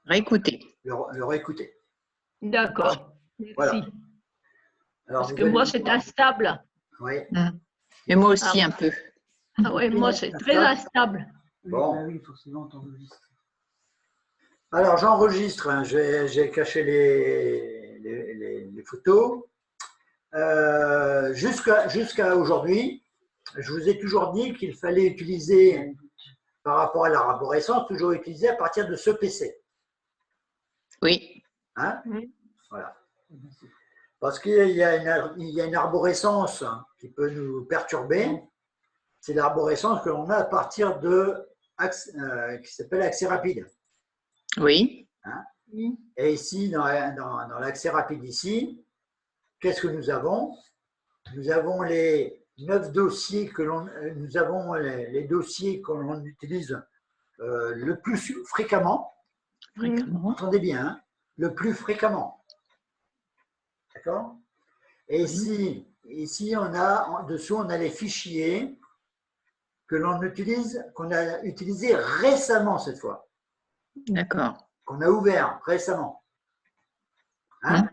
Réécouter. le réécouter. D'accord. Merci. Voilà. Alors, Parce que moi, c'est instable. Oui. Et moi aussi un peu. Ah ouais, moi, c'est très instable. Bon. Oui, forcément, t'enregistres. Alors, j'enregistre. Hein. J'ai caché les photos. Jusqu'à aujourd'hui, je vous ai toujours dit qu'il fallait utiliser, par rapport à l'arborescence, toujours utiliser à partir de ce PC. Oui. Hein? Oui. Voilà. Parce qu'il y a une arborescence qui peut nous perturber. C'est l'arborescence que l'on a à partir de qui s'appelle accès rapide. Oui. Hein? Et ici, dans l'accès rapide ici, qu'est-ce que nous avons? Nous avons les 9 dossiers nous avons les dossiers que l'on utilise le plus fréquemment. Fréquemment. Entendez bien, hein, le plus fréquemment. D'accord? Et ici, on a en dessous, on a les fichiers que l'on utilise, qu'on a utilisés récemment cette fois. D'accord. Qu'on a ouvert récemment. Hein? Donc,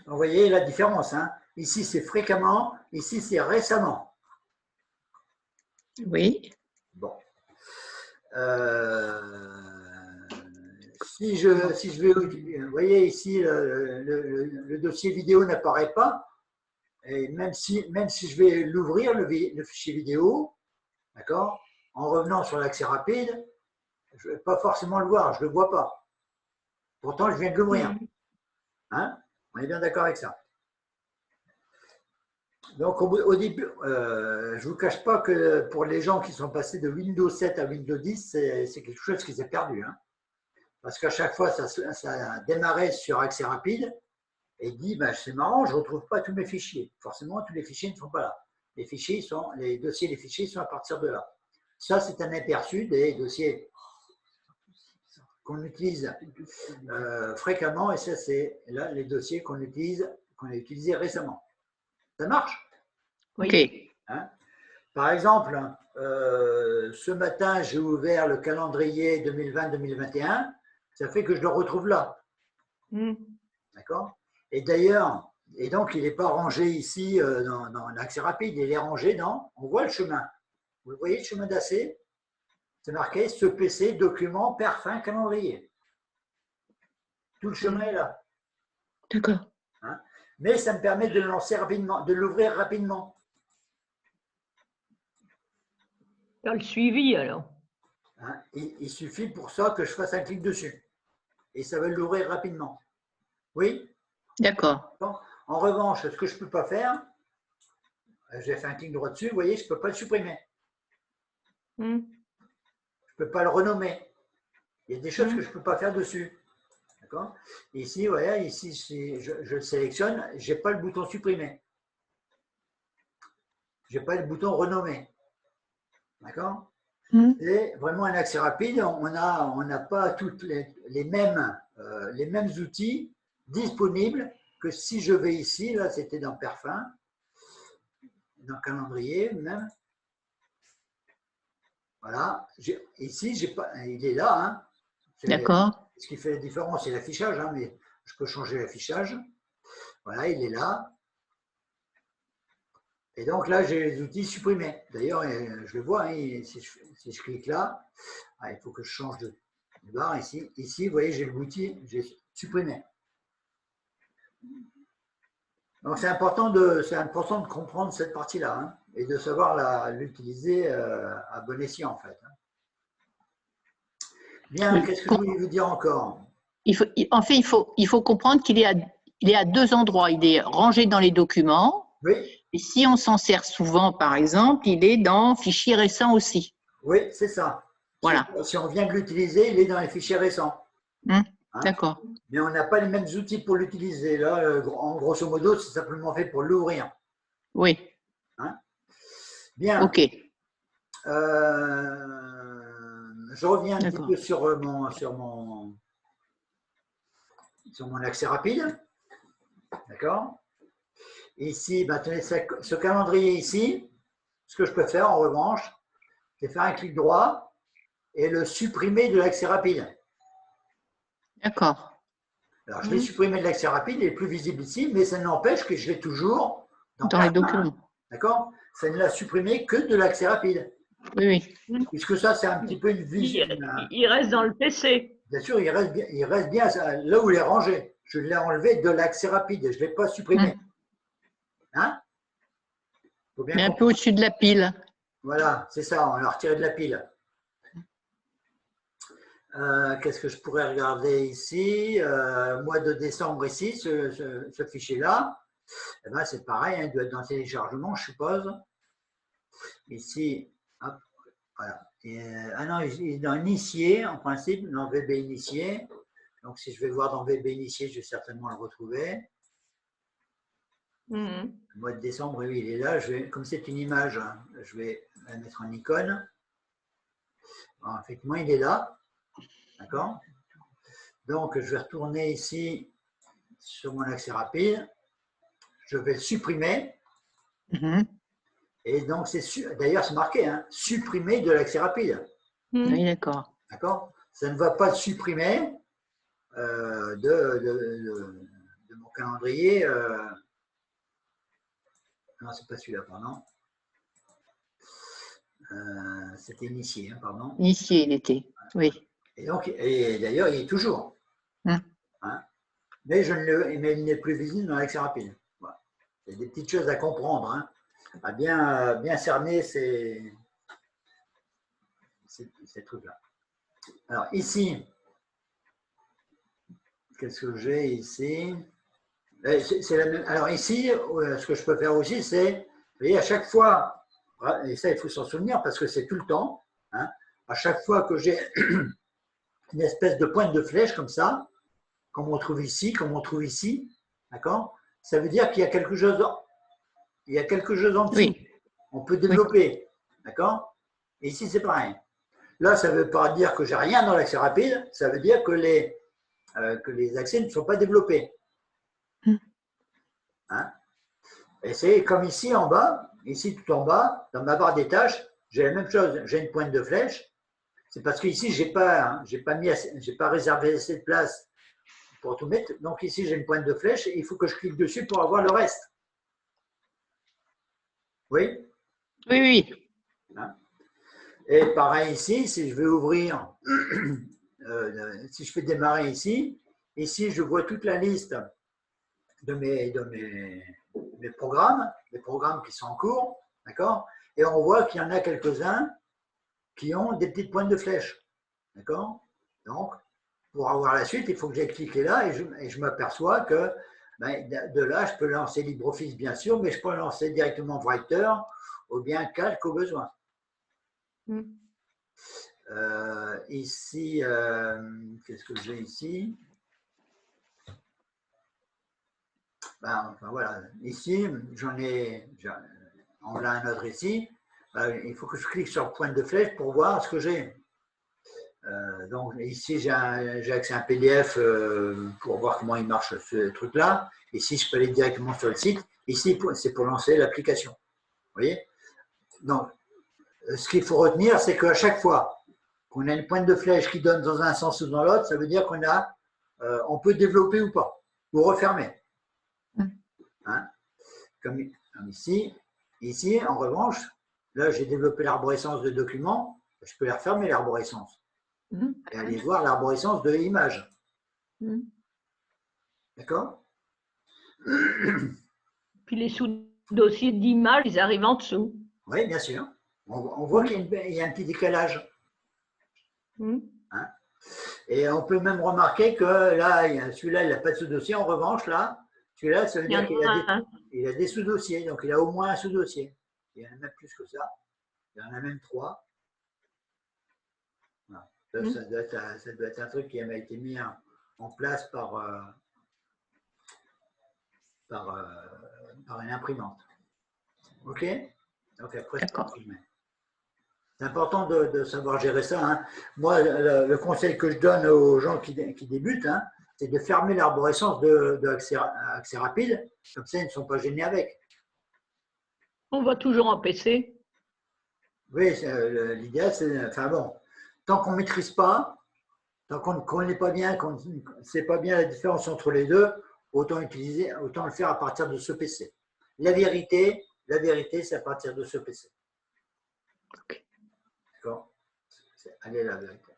vous voyez la différence. Hein? Ici, c'est fréquemment. Ici, c'est récemment. Oui. Bon. Si je vais, vous voyez ici, le dossier vidéo n'apparaît pas. Et même si je vais l'ouvrir, le fichier vidéo, d'accord, en revenant sur l'accès rapide, je ne vais pas forcément le voir, je ne le vois pas. Pourtant, je viens de l'ouvrir. Hein? On est bien d'accord avec ça. Donc, au début, je ne vous cache pas que pour les gens qui sont passés de Windows 7 à Windows 10, c'est quelque chose qui s'est perdu. Hein? Parce qu'à chaque fois, ça démarrait sur accès rapide et dit, ben, c'est marrant, je ne retrouve pas tous mes fichiers. Forcément, tous les fichiers ne sont pas là. Les dossiers, les fichiers sont à partir de là. Ça, c'est un aperçu des dossiers qu'on utilise fréquemment, et ça, c'est là les dossiers qu'on a utilisés récemment. Ça marche? Oui. Ok. Hein? Par exemple, ce matin, j'ai ouvert le calendrier 2020-2021, ça fait que je le retrouve là. D'accord? Et d'ailleurs, et donc il n'est pas rangé ici dans l'accès rapide, il est rangé dans, on voit le chemin. Vous voyez le chemin d'accès? C'est marqué ce PC, document, perfin, calendrier. Tout le chemin est là. D'accord. Hein? Mais ça me permet de le lancer rapidement, de l'ouvrir rapidement. Tu as le suivi alors. Hein? Il suffit pour ça que je fasse un clic dessus. Et ça va l'ouvrir rapidement. Oui? D'accord. En revanche, ce que je ne peux pas faire, j'ai fait un clic droit dessus, vous voyez, je ne peux pas le supprimer. Je ne peux pas le renommer. Il y a des choses que je ne peux pas faire dessus. D'accord? Ici, voilà, ici, si je le sélectionne, je n'ai pas le bouton supprimer. Je n'ai pas le bouton renommer. D'accord? C'est vraiment un accès rapide. On n'a pas toutes les mêmes outils disponibles que si je vais ici, là c'était dans Perfin, dans calendrier même. Voilà. Ici, il est là. Hein. D'accord. Ce qui fait la différence, c'est l'affichage, hein, mais je peux changer l'affichage. Voilà, il est là. Et donc là, j'ai les outils supprimés. D'ailleurs, je le vois, hein, si je clique là, il faut que je change de barre ici. Ici, vous voyez, j'ai l'outil, j'ai supprimé. Donc c'est important de comprendre cette partie-là hein, et de savoir l'utiliser à bon escient en fait. Bien, qu'est-ce que je voulais vous dire encore? En fait, il faut comprendre qu'il est à deux endroits. Il est rangé dans les documents. Oui. Et si on s'en sert souvent, par exemple, il est dans fichiers récents aussi. Oui, c'est ça. Voilà. Si on vient de l'utiliser, il est dans les fichiers récents. Hein? D'accord. Mais on n'a pas les mêmes outils pour l'utiliser. Là, en grosso modo, c'est simplement fait pour l'ouvrir. Oui. Hein? Bien. Ok. Je reviens un petit peu sur mon accès rapide. D'accord? Ici, ben, tenez, ce calendrier ici, ce que je peux faire en revanche, c'est faire un clic droit et le supprimer de l'accès rapide. D'accord. Alors, je l'ai supprimé de l'accès rapide, il est plus visible ici, mais ça n'empêche que je l'ai toujours Dans Perma, les documents. D'accord? Ça ne l'a supprimé que de l'accès rapide. Oui, oui. Puisque ça, c'est un petit peu une vision. Il reste dans le PC. Bien sûr, il reste bien là où il est rangé. Je l'ai enlevé de l'accès rapide, je ne l'ai pas supprimé. Hein? Faut bien Mais un peu comprendre. au-dessus de la pile. Voilà, c'est ça, on l'a retiré de la pile. Qu'est-ce que je pourrais regarder ici? Mois de décembre ici, ce fichier-là. Eh ben, c'est pareil, hein, il doit être dans le téléchargement, je suppose. Ici, hop, voilà. Ah non, il est dans initié, en principe, dans VB initié. Donc, si je vais voir dans VB initié, je vais certainement le retrouver. Le mois de décembre, oui, il est là. Comme c'est une image, je vais la mettre en icône. Alors, effectivement, il est là. D'accord? Donc, je vais retourner ici sur mon accès rapide. Je vais le supprimer. Et donc, d'ailleurs, c'est marqué, hein, supprimer de l'accès rapide. Oui, d'accord. D'accord? Ça ne va pas le supprimer de mon calendrier. Non, c'est pas celui-là, pardon. C'était initié, hein, pardon. Initié, il était, oui. Et donc, et d'ailleurs, il est toujours. Hein? Mais il n'est plus visible dans l'accès rapide. Voilà. Il y a des petites choses à comprendre, hein, à bien cerner ces trucs-là. Alors, ici, qu'est-ce que j'ai ici? C'est la même. Alors, ici, ce que je peux faire aussi, c'est, vous voyez, à chaque fois, et ça, il faut s'en souvenir parce que c'est tout le temps, hein, à chaque fois que j'ai une espèce de pointe de flèche comme ça, comme on trouve ici, d'accord? Ça veut dire qu'il y a quelque chose en dessous. Oui. On peut développer, d'accord? Et ici, c'est pareil. Là, ça ne veut pas dire que j'ai rien dans l'accès rapide, ça veut dire que les accès ne sont pas développés. Hein? Et c'est comme ici en bas, ici tout en bas, dans ma barre des tâches, j'ai la même chose. J'ai une pointe de flèche. C'est parce qu'ici, je n'ai pas réservé assez de place pour tout mettre. Donc ici, j'ai une pointe de flèche et il faut que je clique dessus pour avoir le reste. Oui? Oui, oui. Hein? Et pareil ici, si je vais ouvrir, si je fais démarrer ici, je vois toute la liste de mes programmes, les programmes qui sont en cours, d'accord? Et on voit qu'il y en a quelques-uns qui ont des petites pointes de flèche, d'accord? Donc, pour avoir la suite, il faut que j'aille cliquer là et je m'aperçois que de là, je peux lancer LibreOffice, bien sûr, mais je peux lancer directement Writer ou bien Calc au besoin. Ici, qu'est-ce que j'ai ici? Enfin voilà, ici, on a un autre ici. Il faut que je clique sur pointe de flèche pour voir ce que j'ai. Donc ici, j'ai accès à un PDF pour voir comment il marche ce truc-là. Ici, je peux aller directement sur le site. Ici, c'est pour lancer l'application. Vous voyez? Donc, ce qu'il faut retenir, c'est qu'à chaque fois qu'on a une pointe de flèche qui donne dans un sens ou dans l'autre, ça veut dire on peut développer ou pas, ou refermer. Hein? Comme ici. Ici, en revanche, là, j'ai développé l'arborescence de documents. Je peux les refermer, l'arborescence. Et aller voir l'arborescence de l'image. D'accord? Puis les sous-dossiers d'image, ils arrivent en dessous. Oui, bien sûr. On voit qu'il y a un petit décalage. Hein? Et on peut même remarquer que là, celui-là, il n'a pas de sous-dossier. En revanche, là, celui-là, ça veut dire qu'il a des sous-dossiers. Donc, il a au moins un sous-dossier. Il y en a même plus que ça. Il y en a même 3. Voilà. Ça doit être un truc qui a été mis en place par une imprimante. OK? Donc, après, c'est important de savoir gérer ça. Hein. Moi, le conseil que je donne aux gens qui débutent, hein, c'est de fermer l'arborescence de accès rapide. Comme ça, ils ne sont pas gênés avec. On va toujours en PC. Oui, l'idéal, c'est… Enfin bon, tant qu'on ne maîtrise pas, Tant qu'on ne connaît pas bien, qu'on ne sait pas bien la différence entre les deux, autant le faire à partir de ce PC. La vérité, c'est à partir de ce PC. Ok. D'accord? Elle est la vérité.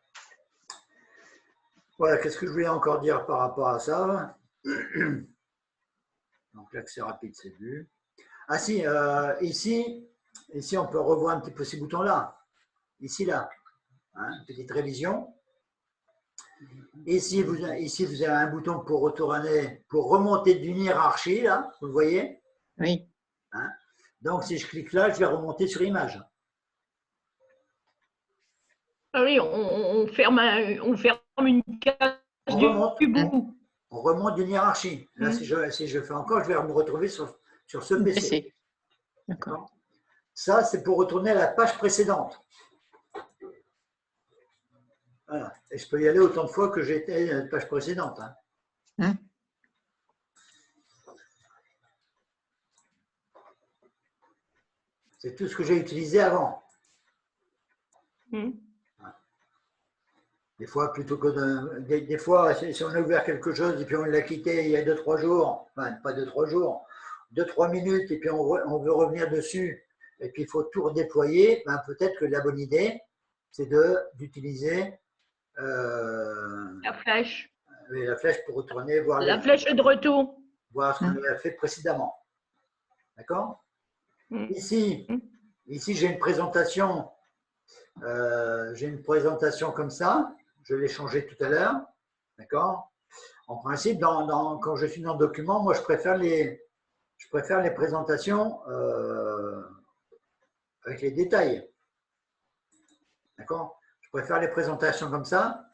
Voilà, qu'est-ce que je voulais encore dire par rapport à ça? Donc l'accès rapide, c'est vu. Ah si, ici, on peut revoir un petit peu ces boutons-là. Ici, là. Hein, petite révision. Ici, vous avez un bouton pour retourner, pour remonter d'une hiérarchie, là, vous le voyez? Oui. Hein? Donc, si je clique là, je vais remonter sur image. Ah oui, on ferme une case On du remonte. bout. On remonte d'une hiérarchie. Là, si je fais encore, je vais me retrouver sur ce PC. D'accord. Ça, c'est pour retourner à la page précédente. Voilà. Et je peux y aller autant de fois que j'étais à la page précédente. Hein. C'est tout ce que j'ai utilisé avant. Des fois, plutôt que des fois, si on a ouvert quelque chose et puis on l'a quitté il y a 2-3 jours, enfin pas 2-3 jours, 2-3 minutes et puis on veut revenir dessus et puis il faut tout redéployer, ben peut-être que la bonne idée, c'est d'utiliser La flèche. La flèche pour retourner voir La flèche de retour. Voir ce qu'on avait fait précédemment. D'accord? Ici, j'ai une présentation. J'ai une présentation comme ça. Je l'ai changé tout à l'heure. D'accord? En principe, quand je suis dans le document, moi, je préfère les présentations avec les détails. D'accord? Je préfère les présentations comme ça.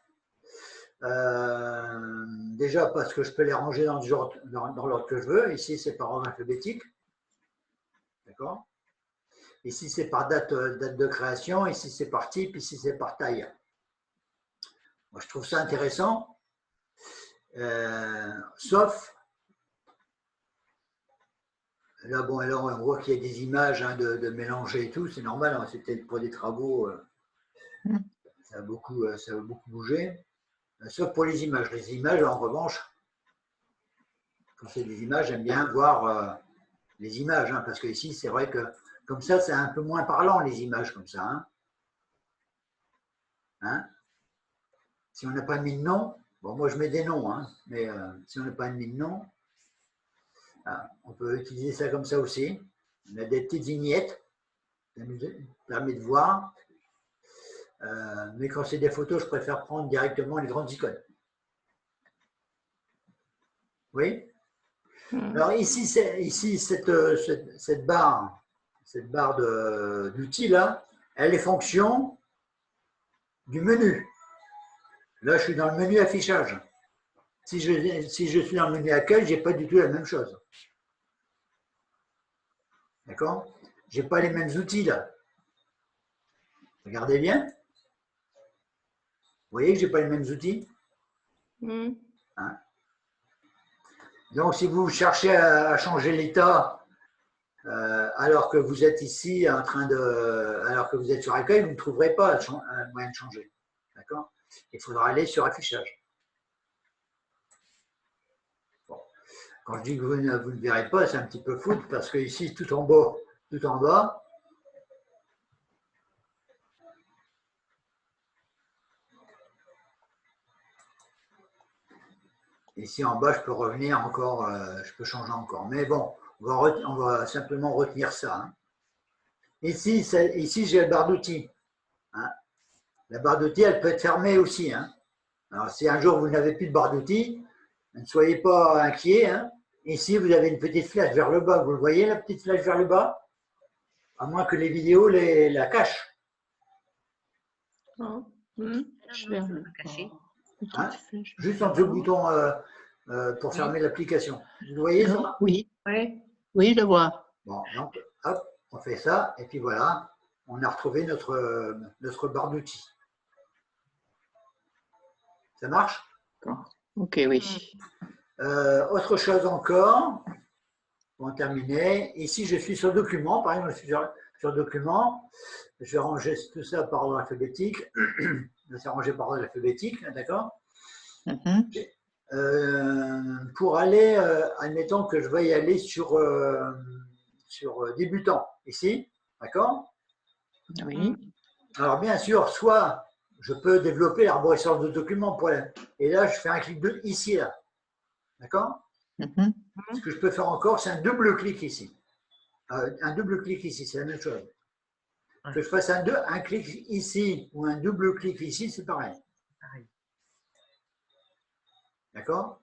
Déjà parce que je peux les ranger dans l'ordre que je veux. Ici, c'est par ordre alphabétique. D'accord? Ici, c'est par date de création. Ici, c'est par type. Ici, c'est par taille. Moi, je trouve ça intéressant. Sauf, là, bon, alors, on voit qu'il y a des images de mélanger et tout. C'est normal. Hein, c'était pour des travaux. Ça a beaucoup bougé. Sauf pour les images. Les images, en revanche, quand c'est des images, j'aime bien voir les images, hein, parce que ici, c'est vrai que comme ça, c'est un peu moins parlant, les images comme ça. Hein. Hein? Si on n'a pas mis de nom, bon, moi je mets des noms, hein, mais si on n'a pas mis de nom, on peut utiliser ça comme ça aussi. On a des petites vignettes, ça nous permet de voir. Mais quand c'est des photos, je préfère prendre directement les grandes icônes. Oui? Alors ici, cette barre d'outils là, elle est fonction du menu. Là, je suis dans le menu affichage. Si je suis dans le menu accueil, je n'ai pas du tout la même chose. D'accord? Je n'ai pas les mêmes outils là. Regardez bien. Vous voyez que je n'ai pas les mêmes outils? Hein? Donc, si vous cherchez à changer l'état alors que vous êtes ici alors que vous êtes sur accueil, vous ne trouverez pas un moyen de changer. D'accord? Il faudra aller sur affichage. Bon. Quand je dis que vous ne verrez pas, c'est un petit peu fou parce que ici, tout en bas, ici en bas, je peux revenir encore, je peux changer encore. Mais bon, on va simplement retenir ça. Hein. Ici, j'ai la barre d'outils. Hein. La barre d'outils, elle peut être fermée aussi. Hein. Alors, si un jour vous n'avez plus de barre d'outils, ne soyez pas inquiets. Hein. Ici, vous avez une petite flèche vers le bas. Vous le voyez, la petite flèche vers le bas? À moins que les vidéos la cachent. Hein? Juste en dessous du bouton pour fermer l'application. Vous voyez ça? Oui. Oui, je le vois. Bon, donc, hop, on fait ça. Et puis voilà, on a retrouvé notre barre d'outils. Ça marche? Ok, oui. Autre chose encore, pour en terminer, ici je suis sur document, par exemple, je suis sur document, je vais ranger tout ça par ordre alphabétique. Là, c'est rangé par ordre alphabétique, d'accord? Mhm. Pour aller, admettons que je veuille aller sur débutant, ici, d'accord? Oui. Alors, bien sûr, soit je peux développer l'arborescence de documents, et là, je fais un clic ici, là, d'accord? Mhm. Ce que je peux faire encore, c'est un double clic ici. Un double clic ici, c'est la même chose. Que je fasse un clic ici ou un double clic ici, c'est pareil. D'accord?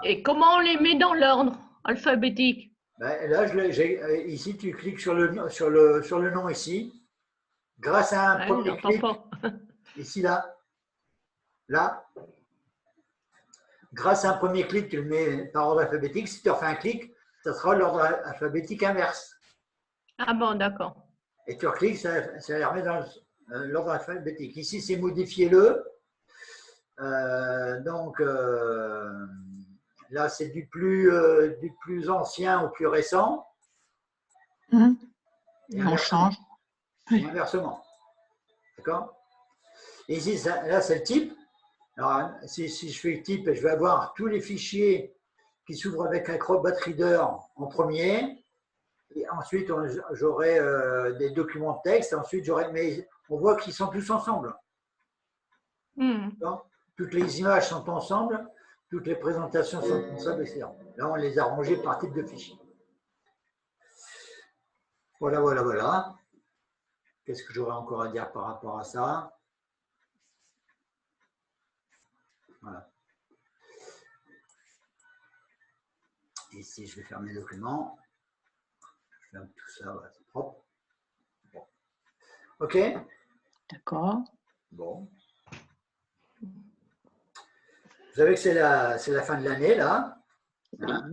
Et comment on les met dans l'ordre alphabétique? Ben, là, ici, tu cliques sur le nom ici. Grâce à un Ouais, premier j'entends clic, pas. ici, là, grâce à un premier clic, tu le mets par ordre alphabétique. Si tu refais un clic, ça sera l'ordre alphabétique inverse. Ah bon, d'accord. Et tu recliques, ça les remet dans l'ordre alphabétique. Ici, c'est modifier-le. Donc, là, c'est du plus ancien au plus récent. Mhm. Et On change. Oui. Inversement. D'accord? Et ici, là, c'est le type. Alors, si je fais le type, je vais avoir tous les fichiers qui s'ouvrent avec Acrobat Reader en premier. Et ensuite, j'aurai des documents de texte. Ensuite, mais on voit qu'ils sont tous ensemble. Toutes les images sont ensemble. Toutes les présentations sont ensemble, etc. Là, on les a rangées par type de fichier. Voilà, voilà, voilà. Qu'est-ce que j'aurais encore à dire par rapport à ça? Voilà. Ici, je vais faire mes documents. Je ferme tout ça, voilà, c'est propre. Bon. OK? D'accord. Bon. Vous savez que c'est la fin de l'année, là. Hein?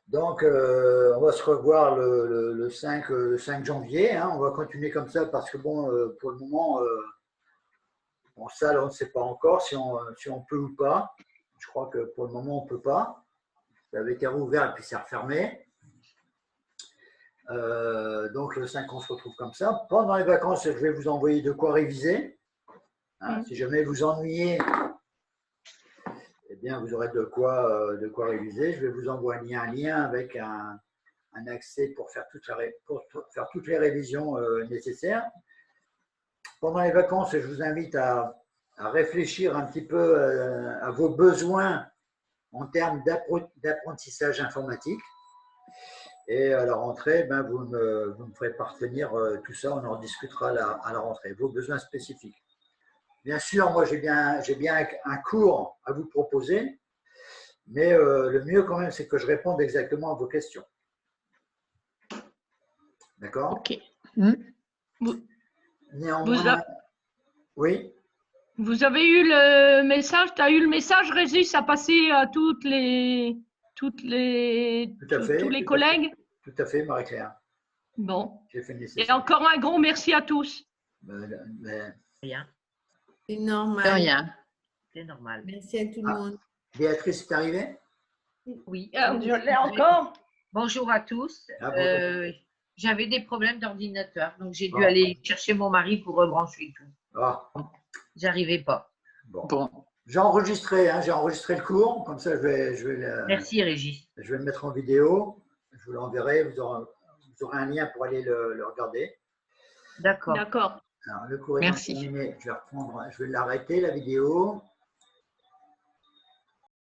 Donc, on va se revoir le 5 janvier. Hein. On va continuer comme ça parce que, bon, pour le moment, en salle, on ne sait pas encore si on peut ou pas. Je crois que pour le moment, on ne peut pas. Ça avait été rouvert et puis c'est refermé. Donc, le 5, on se retrouve comme ça. Pendant les vacances, je vais vous envoyer de quoi réviser. Hein. Si jamais vous ennuyez, eh bien, vous aurez de quoi réviser. Je vais vous envoyer un lien avec un accès pour faire toutes les révisions nécessaires. Pendant les vacances, je vous invite à réfléchir un petit peu à vos besoins en termes d'apprentissage informatique. Et à la rentrée, ben, vous me ferez parvenir tout ça, on en discutera à la rentrée, vos besoins spécifiques. Bien sûr, moi j'ai bien un cours à vous proposer, mais le mieux quand même, c'est que je réponde exactement à vos questions. D'accord? OK. Néanmoins, oui. Vous avez eu le message, tu as eu le message, Régis, à passer à tous les collègues? Tout à fait, Marie-Claire. Bon. J'ai fait le nécessaire. Et encore un grand merci à tous. Rien. C'est normal. Rien. C'est normal. Merci à tout le monde. Béatrice est arrivée? Oui. Je l'ai encore. Bonjour à tous. Ah, bonjour. J'avais des problèmes d'ordinateur, donc j'ai dû aller chercher mon mari pour rebrancher tout. Ah. J'arrivais pas. Bon. J'ai enregistré le cours, comme ça je vais Merci Régis. Je vais le mettre en vidéo, je vous l'enverrai, vous aurez un lien pour aller le regarder. D'accord. D'accord. Alors, le cours est Merci. terminé, je vais l'arrêter la vidéo.